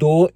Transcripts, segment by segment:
2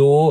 2